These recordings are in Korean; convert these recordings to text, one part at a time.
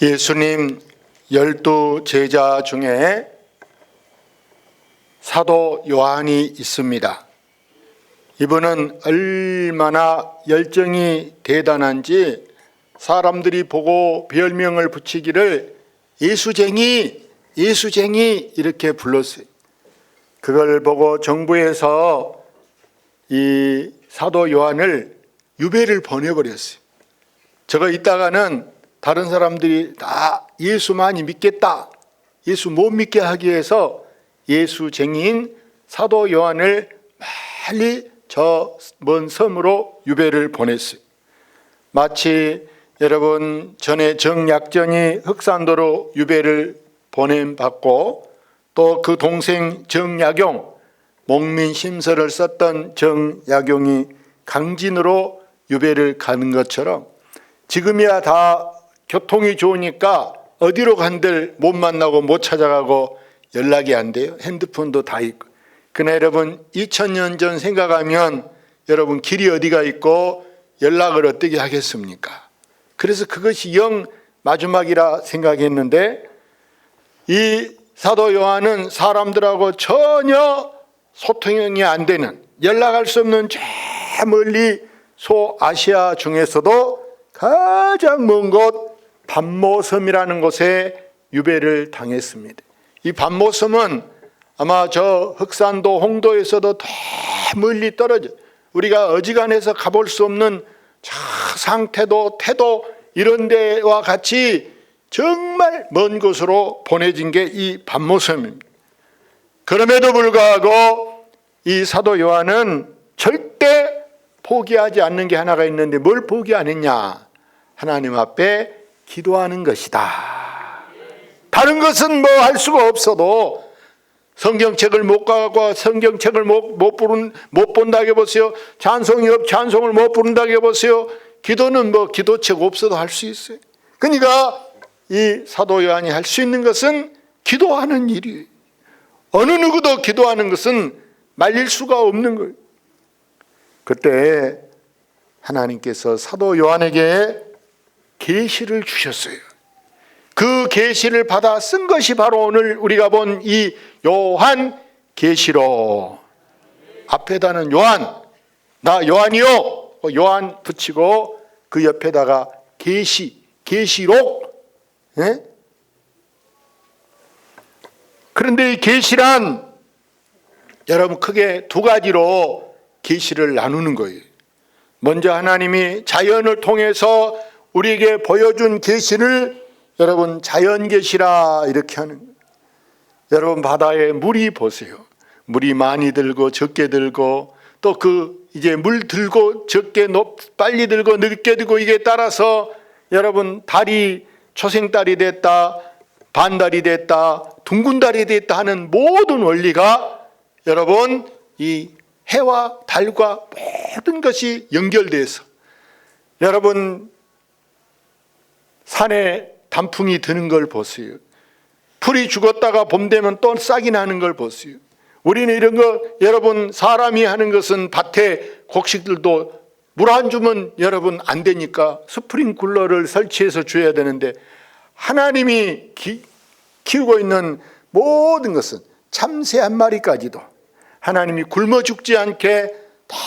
예수님 12 제자 중에 사도 요한이 있습니다. 이분은 얼마나 열정이 대단한지 사람들이 보고 별명을 붙이기를 예수쟁이, 예수쟁이 이렇게 불렀어요. 그걸 보고 정부에서 이 사도 요한을 유배를 보내버렸어요. 저거 있다가는 다른 사람들이 다 예수만이 믿겠다, 예수 못 믿게 하기 위해서 예수쟁이인 사도 요한을 빨리 저 먼 섬으로 유배를 보냈어요. 마치 여러분 전에 정약전이 흑산도로 유배를 보냄받고 또 그 동생 정약용, 목민심서를 썼던 정약용이 강진으로 유배를 가는 것처럼 지금이야 다 교통이 좋으니까 어디로 간들 못 만나고 못 찾아가고 연락이 안 돼요. 핸드폰도 다 있고. 그러나 여러분 2000년 전 생각하면 여러분 길이 어디가 있고 연락을 어떻게 하겠습니까? 그래서 그것이 영 마지막이라 생각했는데 이 사도 요한은 사람들하고 전혀 소통이 안 되는, 연락할 수 없는 저 멀리 소아시아 중에서도 가장 먼 곳 반모섬이라는 곳에 유배를 당했습니다. 이 반모섬은 아마 저 흑산도 홍도에서도 더 멀리 떨어져 우리가 어지간해서 가볼 수 없는 저 상태도 태도 이런 데와 같이 정말 먼 곳으로 보내진 게 이 반모섬입니다. 그럼에도 불구하고 이 사도 요한은 절대 포기하지 않는 게 하나가 있는데 뭘 포기 안 했냐? 하나님 앞에 기도하는 것이다. 다른 것은 뭐 할 수가 없어도 성경책을 못 가고 성경책을 못 본다고 해보세요. 찬송을 못 부른다고 해보세요. 기도는 뭐 기도책 없어도 할 수 있어요. 그러니까 이 사도 요한이 할 수 있는 것은 기도하는 일이에요. 어느 누구도 기도하는 것은 말릴 수가 없는 거예요. 그때 하나님께서 사도 요한에게 계시를 주셨어요. 그 계시를 받아 쓴 것이 바로 오늘 우리가 본 이 요한 계시록. 앞에다는 요한, 나 요한이요 요한 붙이고 그 옆에다가 계시록. 예? 그런데 이 계시란 여러분 크게 두 가지로 계시를 나누는 거예요. 먼저 하나님이 자연을 통해서 우리에게 보여준 계시를 여러분 자연 계시라 이렇게 하는 거예요. 여러분 바다에 물이 보세요. 물이 많이 들고 적게 들고 또 그 이제 물 들고 적게 빨리 들고 늦게 들고 이게 따라서 여러분 달이 초생달이 됐다, 반달이 됐다, 둥근달이 됐다 하는 모든 원리가 여러분 이 해와 달과 모든 것이 연결돼서 여러분 산에 단풍이 드는 걸 보세요. 풀이 죽었다가 봄 되면 또 싹이 나는 걸 보세요. 우리는 이런 거 여러분 사람이 하는 것은 밭에 곡식들도 물 안 주면 여러분 안 되니까 스프링쿨러를 설치해서 줘야 되는데 하나님이 키우고 있는 모든 것은 참새 한 마리까지도 하나님이 굶어 죽지 않게 다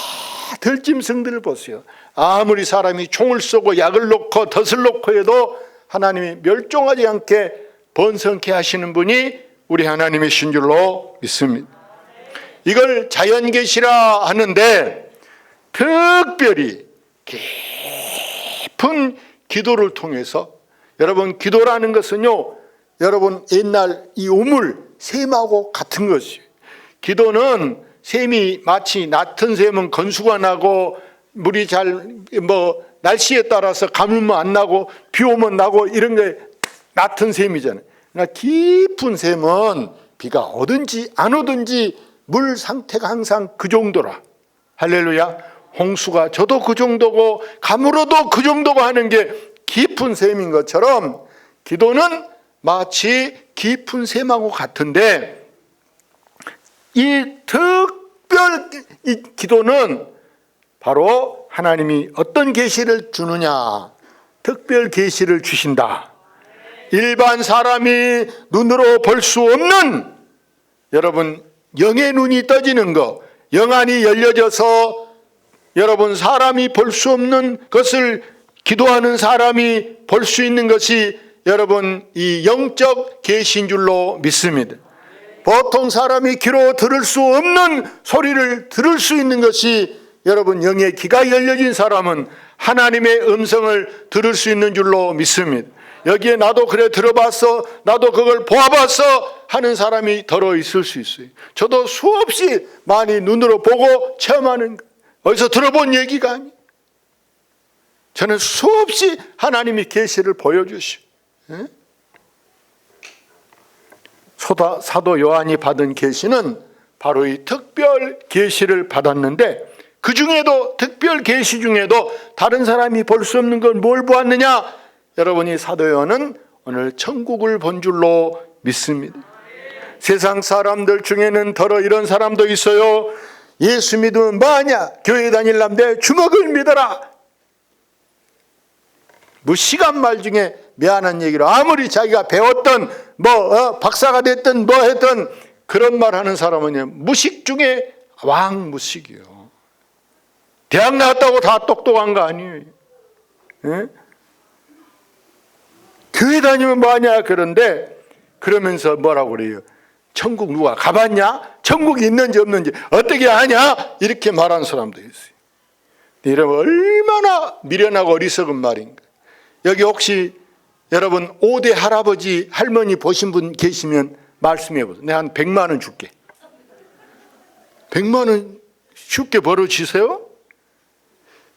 들짐승들을 보세요. 아무리 사람이 총을 쏘고 약을 놓고 덫을 놓고 해도 하나님이 멸종하지 않게 번성케 하시는 분이 우리 하나님이신 줄로 믿습니다. 이걸 자연계시라 하는데 특별히 깊은 기도를 통해서 여러분 기도라는 것은요 여러분 옛날 이 우물 샘하고 같은 것이에요. 기도는 샘이 마치 낮은 샘은 건수가 나고 물이 잘 날씨에 따라서 가물면 안 나고 비 오면 나고 이런 게 낮은 샘이잖아요. 그러나 깊은 샘은 비가 오든지 안 오든지 물 상태가 항상 그 정도라. 할렐루야. 홍수가 저도 그 정도고 가물어도 그 정도고 하는 게 깊은 샘인 것처럼 기도는 마치 깊은 샘하고 같은데 이 특별 이 기도는 바로 하나님이 어떤 계시를 주느냐, 특별 계시를 주신다. 일반 사람이 눈으로 볼 수 없는 여러분 영의 눈이 떠지는 것, 영안이 열려져서 여러분 사람이 볼 수 없는 것을 기도하는 사람이 볼 수 있는 것이 여러분 이 영적 계시인 줄로 믿습니다. 보통 사람이 귀로 들을 수 없는 소리를 들을 수 있는 것이 여러분 영의 귀가 열려진 사람은 하나님의 음성을 들을 수 있는 줄로 믿습니다. 여기에 나도 그래 들어봤어, 나도 그걸 보아봤어 하는 사람이 더러 있을 수 있어요. 저도 수없이 많이 눈으로 보고 체험하는, 어디서 들어본 얘기가 아니에요. 저는 수없이 하나님이 계시를 보여주시오. 사도 요한이 받은 계시는 바로 이 특별 계시를 받았는데, 그 중에도 특별 계시 중에도 다른 사람이 볼 수 없는 건 뭘 보았느냐? 여러분이 사도 요한은 오늘 천국을 본 줄로 믿습니다. 세상 사람들 중에는 더러 이런 사람도 있어요. 예수 믿으면 뭐하냐? 교회 다닐라면 내 주먹을 믿어라. 시간 말 중에 미안한 얘기로 아무리 자기가 배웠던 박사가 됐든 뭐 했든 그런 말 하는 사람은 무식 중에 왕무식이요. 대학 나왔다고 다 똑똑한 거 아니에요. 예? 교회 다니면 뭐하냐? 그런데 그러면서 뭐라고 그래요? 천국 누가 가봤냐? 천국이 있는지 없는지 어떻게 아냐? 이렇게 말하는 사람도 있어요. 여러분 얼마나 미련하고 어리석은 말인가. 여기 혹시 여러분 5대 할아버지 할머니 보신 분 계시면 말씀해 보세요. 내가 한 100만 원 줄게. 100만 원 쉽게 벌어주세요.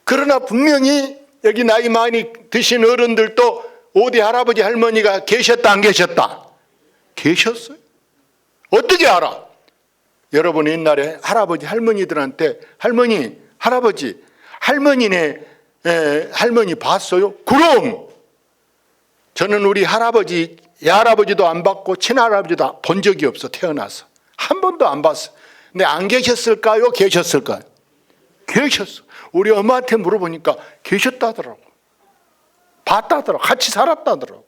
그러나 분명히 여기 나이 많이 드신 어른들도 5대 할아버지 할머니가 계셨다 안 계셨다? 계셨어요. 어떻게 알아? 여러분 옛날에 할아버지 할머니들한테 할머니 할아버지 할머니네 할머니 봤어요? 그럼 저는 우리 할아버지 야할아버지도 안 봤고 친할아버지도 본 적이 없어. 태어나서 한 번도 안 봤어. 근데 안 계셨을까요? 계셨을까요? 계셨어. 우리 엄마한테 물어보니까 계셨다더라고. 봤다더라고. 같이 살았다더라고.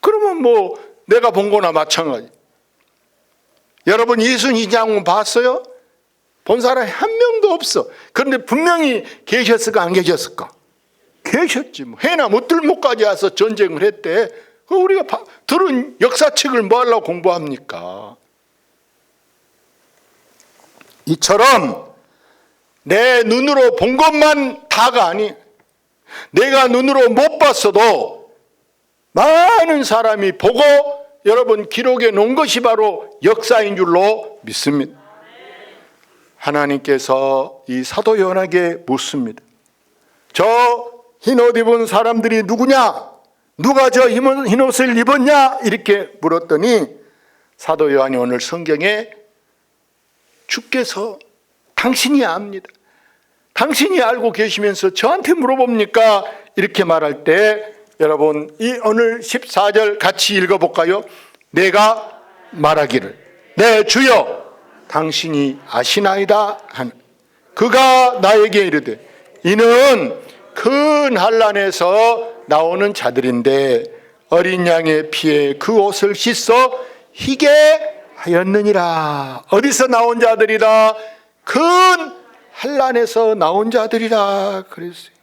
그러면 뭐 내가 본 거나 마찬가지. 여러분 예수님장군 봤어요? 본 사람이 한 명도 없어. 그런데 분명히 계셨을까 안 계셨을까? 계셨지. 뭐 해나 못들목까지 와서 전쟁을 했대. 우리가 들은 역사책을 뭐 하려고 공부합니까? 이처럼 내 눈으로 본 것만 다가 아니, 내가 눈으로 못 봤어도 많은 사람이 보고 여러분 기록해 놓은 것이 바로 역사인 줄로 믿습니다. 하나님께서 이 사도 요한에게 묻습니다. 저 흰옷 입은 사람들이 누구냐? 누가 저 흰옷을 입었냐? 이렇게 물었더니 사도 요한이 오늘 성경에 주께서 당신이 압니다. 당신이 알고 계시면서 저한테 물어봅니까? 이렇게 말할 때 여러분 이 오늘 14절 같이 읽어볼까요? 내가 말하기를 내 주여 당신이 아시나이다 하는 그가 나에게 이르되 이는 큰 환난에서 나오는 자들인데 어린 양의 피에 그 옷을 씻어 희게 하였느니라. 어디서 나온 자들이라? 큰 환난에서 나온 자들이라 그랬어요.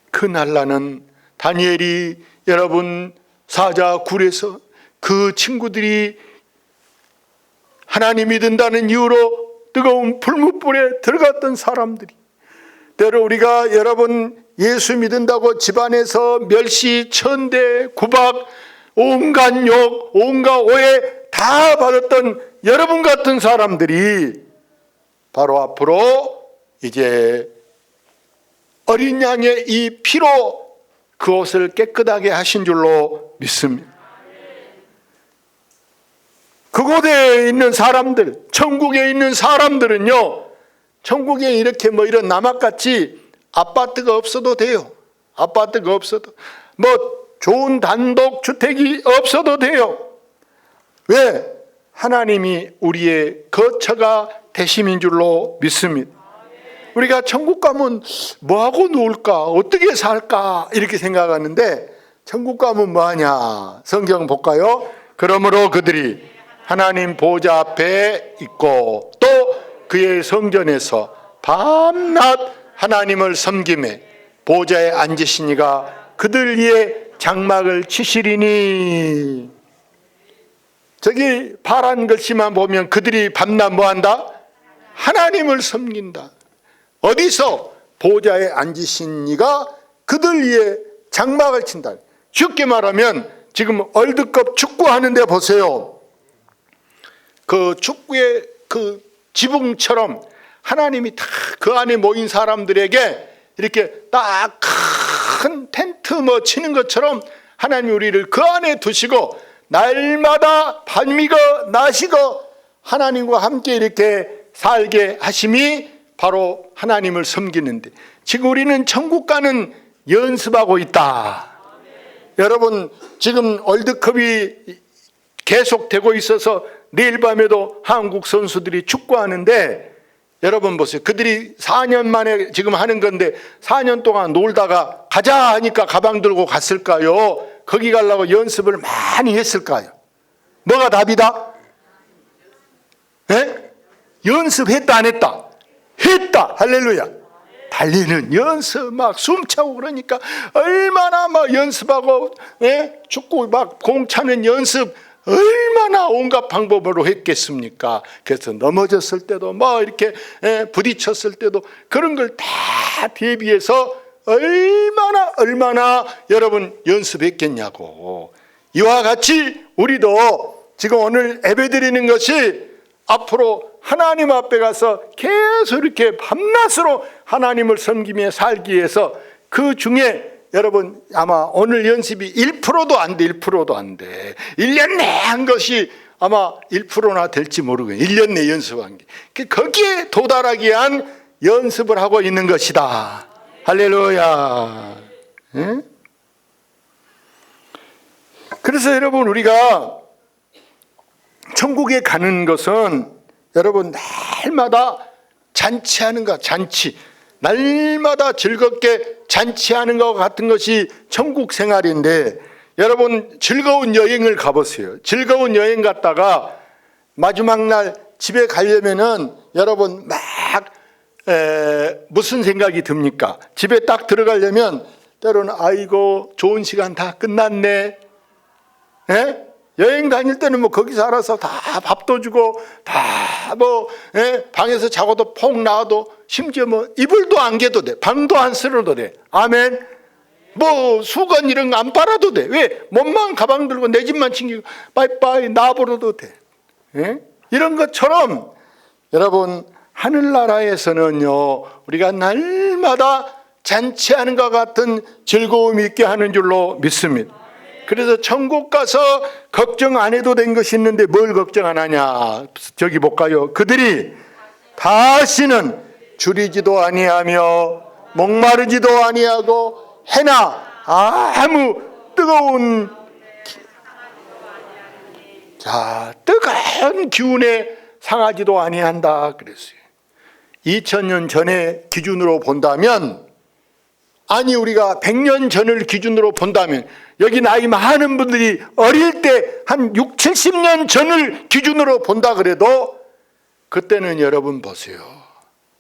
큰 환난은 다니엘이 여러분 사자 굴에서 그 친구들이 하나님 믿는다는 이유로 뜨거운 불못불에 들어갔던 사람들이, 때로 우리가 여러분 예수 믿는다고 집안에서 멸시, 천대, 구박, 온갖 욕, 온갖 오해 다 받았던 여러분 같은 사람들이 바로 앞으로 이제 어린 양의 이 피로 그 옷을 깨끗하게 하신 줄로 믿습니다. 그곳에 있는 사람들, 천국에 있는 사람들은요, 천국에 이렇게 뭐 이런 남악같이 아파트가 없어도 돼요. 아파트가 없어도, 뭐 좋은 단독 주택이 없어도 돼요. 왜? 하나님이 우리의 거처가 되심인 줄로 믿습니다. 우리가 천국 가면 뭐하고 놀까? 어떻게 살까? 이렇게 생각하는데 천국 가면 뭐하냐? 성경 볼까요? 그러므로 그들이 하나님 보좌 앞에 있고 또 그의 성전에서 밤낮 하나님을 섬기매 보좌에 앉으시니가 그들 위에 장막을 치시리니. 저기 파란 글씨만 보면 그들이 밤낮 뭐한다? 하나님을 섬긴다. 어디서? 보좌에 앉으신 이가 그들 위에 장막을 친다. 쉽게 말하면 지금 월드컵 축구하는데 보세요. 그 축구의 그 지붕처럼 하나님이 다 그 안에 모인 사람들에게 이렇게 딱 큰 텐트 뭐 치는 것처럼 하나님 우리를 그 안에 두시고 날마다 밤이고 낮이고 하나님과 함께 이렇게 살게 하심이 바로 하나님을 섬기는데, 지금 우리는 천국 가는 연습하고 있다. 여러분, 지금 월드컵이 계속되고 있어서 내일 밤에도 한국 선수들이 축구하는데, 여러분 보세요. 그들이 4년 만에 지금 하는 건데 4년 동안 놀다가 가자 하니까 가방 들고 갔을까요? 거기 가려고 연습을 많이 했을까요? 뭐가 답이다? 네? 연습했다 안 했다? 했다. 할렐루야. 달리는 연습 막 숨차고 그러니까 얼마나 막 연습하고, 예? 축구 막 공 차는 연습 얼마나 온갖 방법으로 했겠습니까? 그래서 넘어졌을 때도 뭐 이렇게, 예? 부딪혔을 때도 그런 걸 다 대비해서 얼마나 여러분 연습했겠냐고. 이와 같이 우리도 지금 오늘 예배드리는 것이 앞으로 하나님 앞에 가서 계속 이렇게 밤낮으로 하나님을 섬기며 살기 위해서, 그 중에 여러분 아마 오늘 연습이 1%도 안 돼. 1%도 안 돼. 1년 내에 한 것이 아마 1%나 될지 모르겠어요. 1년 내에 연습한 게. 거기에 도달하기 위한 연습을 하고 있는 것이다. 할렐루야. 예? 그래서 여러분 우리가 천국에 가는 것은 여러분 날마다 잔치하는 것, 잔치. 날마다 즐겁게 잔치하는 것 같은 것이 천국 생활인데, 여러분 즐거운 여행을 가보세요. 즐거운 여행 갔다가 마지막 날 집에 가려면은 여러분 막 무슨 생각이 듭니까? 집에 딱 들어가려면 때로는 아이고 좋은 시간 다 끝났네. 예? 여행 다닐 때는 뭐 거기서 알아서 다 밥도 주고 다 뭐, 예? 방에서 자고도 폭 나와도 심지어 뭐 이불도 안 개도 돼. 방도 안 쓸어도 돼. 아멘. 뭐 수건 이런 거 안 빨아도 돼. 왜? 몸만 가방 들고 내 집만 챙기고 빠이빠이 나버려도 돼. 예? 이런 것처럼 여러분 하늘나라에서는요 우리가 날마다 잔치하는 것 같은 즐거움이 있게 하는 줄로 믿습니다. 그래서 천국 가서 걱정 안 해도 된 것이 있는데 뭘 걱정 안 하냐? 저기 볼까요? 그들이 다시는 줄이지도 아니하며 목마르지도 아니하고 해나 아무 뜨거운 뜨거운 기운에 상하지도 아니한다 그랬어요. 2000년 전의 기준으로 본다면, 아니 우리가 100년 전을 기준으로 본다면, 여기 나이 많은 분들이 어릴 때 한 60, 70년 전을 기준으로 본다 그래도 그때는 여러분 보세요.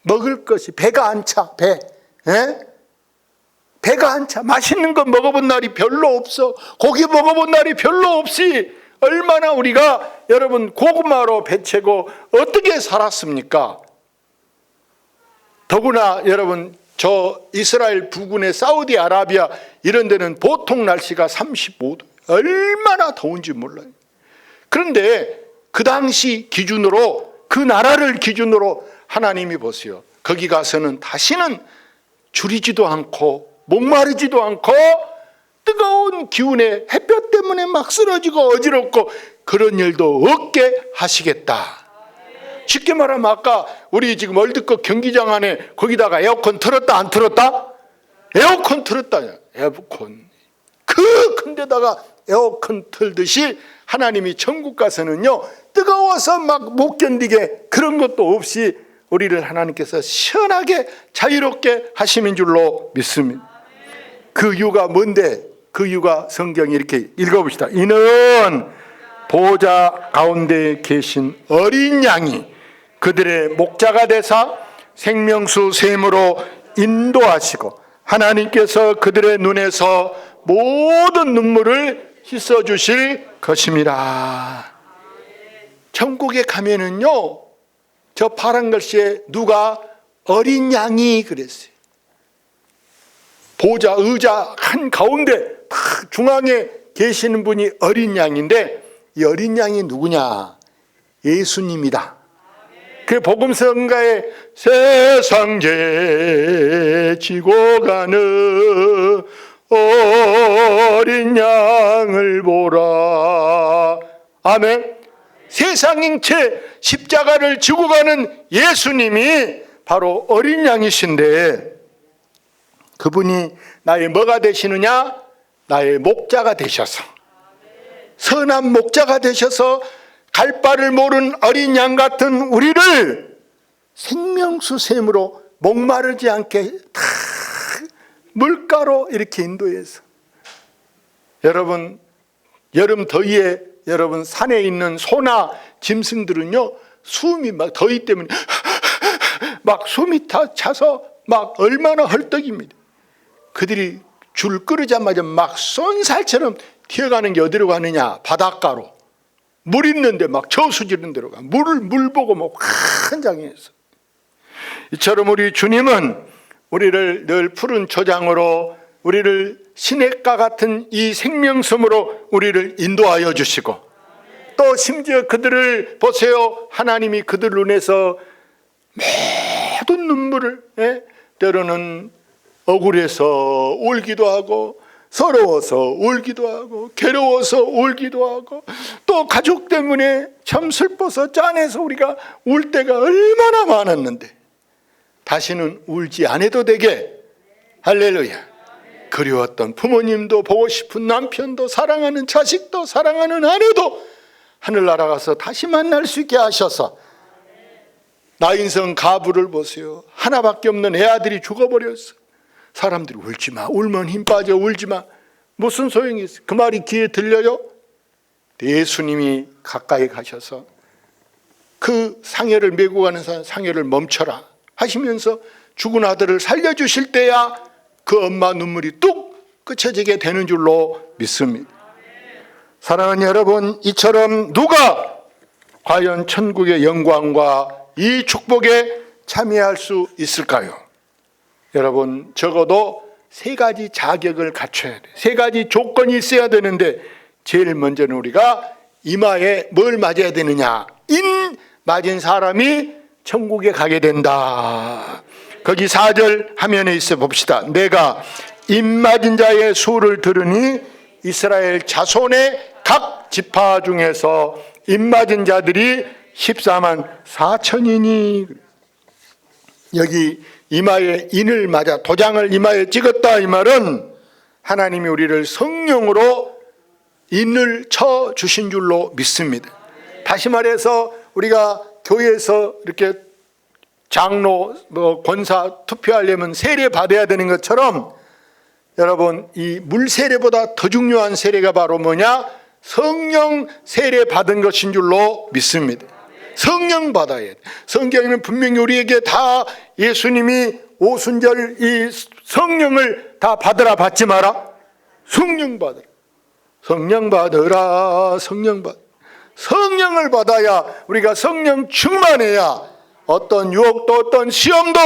먹을 것이 배가 안 차. 배가 안 차. 맛있는 거 먹어본 날이 별로 없어. 고기 먹어본 날이 별로 없이 얼마나 우리가 여러분 고구마로 배채고 어떻게 살았습니까? 더구나 여러분 저 이스라엘 부근의 사우디아라비아 이런 데는 보통 날씨가 35도, 얼마나 더운지 몰라요. 그런데 그 당시 기준으로, 그 나라를 기준으로 하나님이 보세요. 거기 가서는 다시는 줄이지도 않고 목마르지도 않고 뜨거운 기운에 햇볕 때문에 막 쓰러지고 어지럽고 그런 일도 없게 하시겠다. 쉽게 말하면 아까 우리 지금 월드컵 경기장 안에 거기다가 에어컨 틀었다 안 틀었다? 에어컨 틀었다. 에어컨. 그 큰 데다가 에어컨 틀듯이 하나님이 천국 가서는요 뜨거워서 막 못 견디게 그런 것도 없이 우리를 하나님께서 시원하게 자유롭게 하시는 줄로 믿습니다. 그 이유가 뭔데? 그 이유가 성경이 이렇게 읽어봅시다. 이는 보호자 가운데 계신 어린 양이 그들의 목자가 되사 생명수 샘으로 인도하시고 하나님께서 그들의 눈에서 모든 눈물을 씻어주실 것입니다. 천국에 가면은요, 저 파란 글씨에 누가 어린 양이 그랬어요. 보좌 의자 한 가운데 딱 중앙에 계시는 분이 어린 양인데, 이 어린 양이 누구냐? 예수님이다. 그 복음성가에 세상 죄 지고 가는 어린 양을 보라. 아멘. 세상인 채 십자가를 지고 가는 예수님이 바로 어린 양이신데, 그분이 나의 뭐가 되시느냐? 나의 목자가 되셔서, 선한 목자가 되셔서 갈 바를 모르는 어린 양 같은 우리를 생명수 샘으로 목마르지 않게 다 물가로 이렇게 인도해서, 여러분 여름 더위에 여러분 산에 있는 소나 짐승들은요, 숨이 막 더위 때문에 막 숨이 다 차서 막 얼마나 헐떡입니다. 그들이 줄 끄르자마자 막 쏜살처럼 튀어가는 게 어디로 가느냐? 바닷가로. 물 있는데 막 저수지는 데로 가. 물 보고 막 환장해서. 이처럼 우리 주님은 우리를 늘 푸른 초장으로, 우리를 시냇가 같은 이 생명섬으로 우리를 인도하여 주시고, 또 심지어 그들을 보세요. 하나님이 그들 눈에서 모든 눈물을, 때로는 억울해서 울기도 하고, 서러워서 울기도 하고, 괴로워서 울기도 하고, 또 가족 때문에 참 슬퍼서 짠해서 우리가 울 때가 얼마나 많았는데, 다시는 울지 않아도 되게, 할렐루야, 그리웠던 부모님도 보고 싶은 남편도 사랑하는 자식도 사랑하는 아내도 하늘나라 가서 다시 만날 수 있게 하셔서, 나인성 가부를 보세요. 하나밖에 없는 애아들이 죽어버렸어. 사람들이 울지마, 울면 힘 빠져, 울지마. 무슨 소용이 있어? 그 말이 귀에 들려요? 예수님이 가까이 가셔서 그 상여를 메고 가는 상여를 멈춰라 하시면서 죽은 아들을 살려주실 때야 그 엄마 눈물이 뚝 그쳐지게 되는 줄로 믿습니다. 사랑하는 여러분, 이처럼 누가 과연 천국의 영광과 이 축복에 참여할 수 있을까요? 여러분, 적어도 세 가지 자격을 갖춰야 돼. 세 가지 조건이 있어야 되는데, 제일 먼저는 우리가 이마에 뭘 맞아야 되느냐? 인 맞은 사람이 천국에 가게 된다. 거기 4절 화면에 있어 봅시다. 내가 인 맞은 자의 수를 들으니 이스라엘 자손의 각 지파 중에서 인 맞은 자들이 14만 4천이니. 여기 이마에 인을 맞아 도장을 이마에 찍었다, 이 말은 하나님이 우리를 성령으로 인을 쳐 주신 줄로 믿습니다. 다시 말해서 우리가 교회에서 이렇게 장로, 권사 투표하려면 세례 받아야 되는 것처럼, 여러분, 이 물 세례보다 더 중요한 세례가 바로 뭐냐? 성령 세례 받은 것인 줄로 믿습니다. 성령 받아야 돼. 성경에는 분명히 우리에게 다 예수님이 오순절 이 성령을 다 받으라, 받지 마라. 성령 받으라. 성령 받으라. 성령 받. 성령을 받아야, 우리가 성령 충만해야 어떤 유혹도 어떤 시험도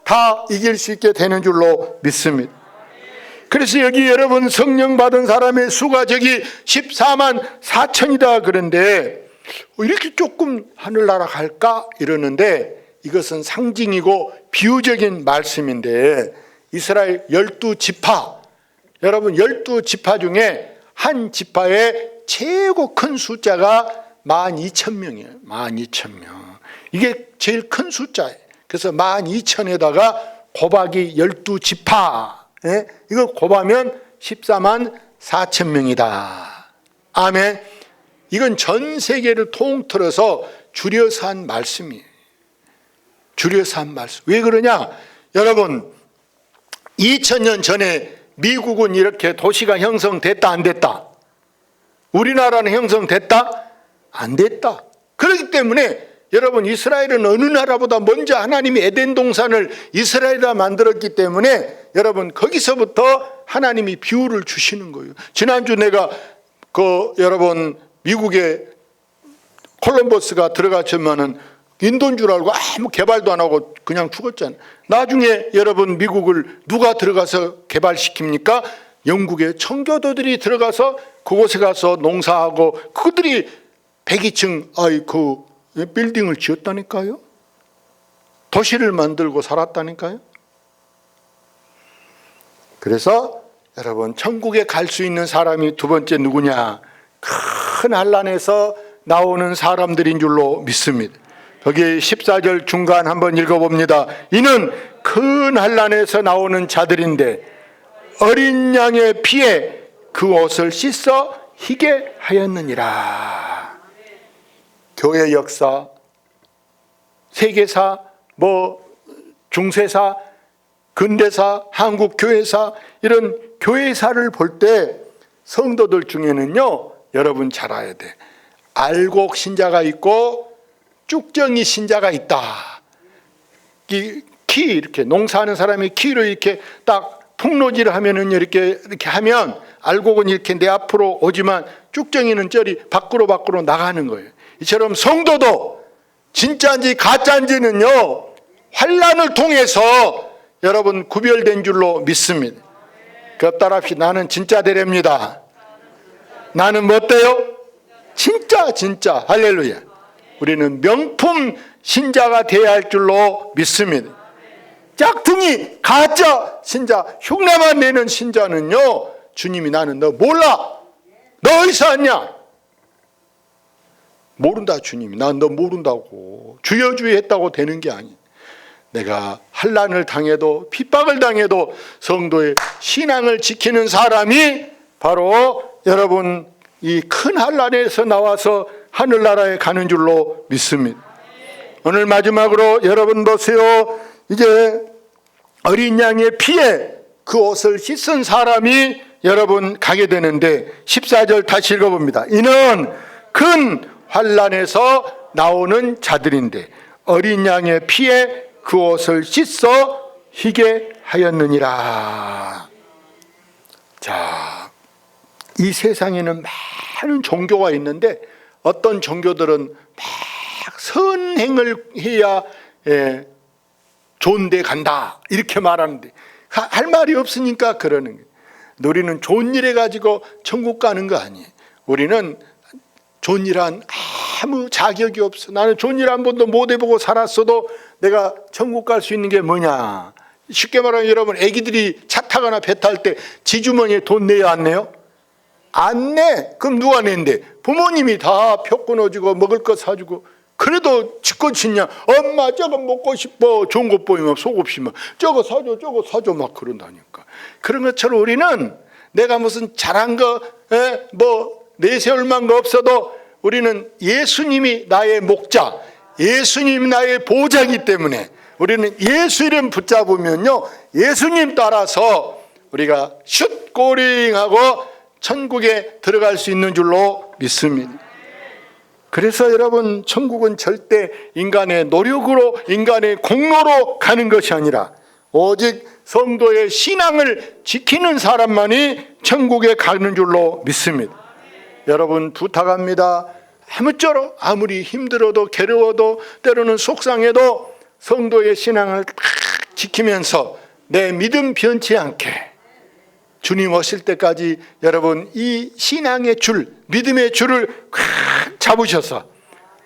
다 이길 수 있게 되는 줄로 믿습니다. 그래서 여기 여러분 성령 받은 사람의 수가 저기 14만 4천이다 그런데, 이렇게 조금 하늘나라 갈까 이러는데, 이것은 상징이고 비유적인 말씀인데, 이스라엘 12지파, 여러분 12지파 중에 한 지파의 최고 큰 숫자가 12,000명이에요. 12,000명. 이게 제일 큰 숫자예요. 그래서 12,000에다가 곱하기 12지파, 이거 곱하면 14만 4천 명이다. 아멘. 이건 전 세계를 통틀어서 줄여서 한 말씀이에요. 줄여서 한 말씀. 왜 그러냐? 여러분, 2000년 전에 미국은 이렇게 도시가 형성됐다 안 됐다? 우리나라는 형성됐다 안 됐다? 그렇기 때문에 여러분, 이스라엘은 어느 나라보다 먼저 하나님이 에덴 동산을 이스라엘에 만들었기 때문에 여러분, 거기서부터 하나님이 비유를 주시는 거예요. 지난주 내가 여러분, 미국에 콜럼버스가 들어갔지만은 인도인 줄 알고 아무 개발도 안 하고 그냥 죽었잖아요. 나중에 여러분, 미국을 누가 들어가서 개발시킵니까? 영국의 청교도들이 들어가서 그곳에 가서 농사하고 그들이 102층 빌딩을 지었다니까요. 도시를 만들고 살았다니까요. 그래서 여러분, 천국에 갈 수 있는 사람이 두 번째 누구냐? 큰 환난에서 나오는 사람들인 줄로 믿습니다. 거기 14절 중간 한번 읽어봅니다. 이는 큰 환난에서 나오는 자들인데 어린 양의 피에 그 옷을 씻어 희게 하였느니라. 교회 역사, 세계사, 중세사, 근대사, 한국 교회사, 이런 교회사를 볼 때 성도들 중에는요, 여러분 잘 알아야 돼. 알곡 신자가 있고 쭉정이 신자가 있다. 이렇게 농사하는 사람이 키로 이렇게 딱 풍로질을 하면은 이렇게 하면 알곡은 이렇게 내 앞으로 오지만 쭉정이는 저리 밖으로 나가는 거예요. 이처럼 성도도 진짜인지 가짜인지는요, 환난을 통해서 여러분 구별된 줄로 믿습니다. 그 따라합시다. 나는 진짜 되렵니다. 나는 뭐 어때요? 진짜 할렐루야. 우리는 명품 신자가 되어야 할 줄로 믿습니다. 짝퉁이 가짜 신자, 흉내만 내는 신자는요, 주님이 나는 너 몰라, 너 어디서 왔냐? 모른다. 주님이 난 너 모른다고. 주여 했다고 되는 게 아니야. 내가 환난을 당해도 핍박을 당해도 성도의 신앙을 지키는 사람이 바로 여러분, 이 큰 환난에서 나와서 하늘나라에 가는 줄로 믿습니다. 오늘 마지막으로 여러분 보세요. 이제 어린 양의 피에 그 옷을 씻은 사람이 여러분 가게 되는데 14절 다시 읽어봅니다. 이는 큰 환난에서 나오는 자들인데 어린 양의 피에 그 옷을 씻어 희게 하였느니라. 자, 이 세상에는 많은 종교가 있는데 어떤 종교들은 막 선행을 해야 좋은 데 간다 이렇게 말하는데 할 말이 없으니까 그러는 거예요. 우리는 좋은 일 해가지고 천국 가는 거 아니에요. 우리는 좋은 일 한 아무 자격이 없어. 나는 좋은 일 한 번도 못 해보고 살았어도 내가 천국 갈 수 있는 게 뭐냐. 쉽게 말하면 여러분, 애기들이 차 타거나 배 탈 때 지주머니에 돈 내야 안 내요? 안 내. 그럼 누가 낸대? 부모님이 다 표 끊어주고 먹을 거 사주고. 그래도 지껏 짓냐? 엄마 저거 먹고 싶어. 좋은 것 보이면 속없이 막 저거 사줘 막 그런다니까. 그런 것처럼 우리는 내가 무슨 잘한 거 내세울 만한 거 없어도 우리는 예수님이 나의 목자, 예수님이 나의 보좌이기 때문에 우리는 예수 이름 붙잡으면요, 예수님 따라서 우리가 슛 고링하고 천국에 들어갈 수 있는 줄로 믿습니다. 그래서 여러분, 천국은 절대 인간의 노력으로, 인간의 공로로 가는 것이 아니라 오직 성도의 신앙을 지키는 사람만이 천국에 가는 줄로 믿습니다. 여러분, 부탁합니다. 아무쪼록 아무리 힘들어도 괴로워도 때로는 속상해도 성도의 신앙을 지키면서 내 믿음 변치 않게 주님 오실 때까지 여러분, 이 신앙의 줄, 믿음의 줄을 잡으셔서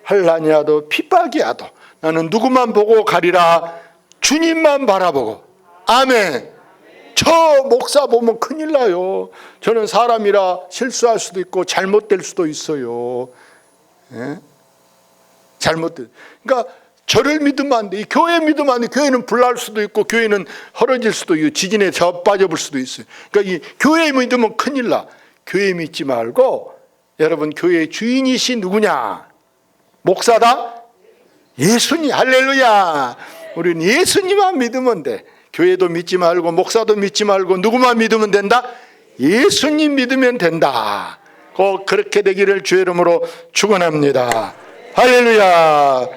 환난이 와도 핍박이 와도 나는 누구만 보고 가리라, 주님만 바라보고. 아멘. 저 목사 보면 큰일 나요. 저는 사람이라 실수할 수도 있고 잘못될 수도 있어요. 예? 그러니까 저를 믿으면 안 돼. 교회 믿으면 안 돼. 교회는 불날 수도 있고 교회는 헐어질 수도 있고 지진에 빠져볼 수도 있어요. 그러니까 이 교회 믿으면 큰일 나. 교회 믿지 말고 여러분, 교회의 주인이시 누구냐? 목사다? 예수님. 할렐루야. 우리는 예수님만 믿으면 돼. 교회도 믿지 말고 목사도 믿지 말고 누구만 믿으면 된다? 예수님 믿으면 된다. 꼭 그렇게 되기를 주의 이름으로 축원합니다. 할렐루야.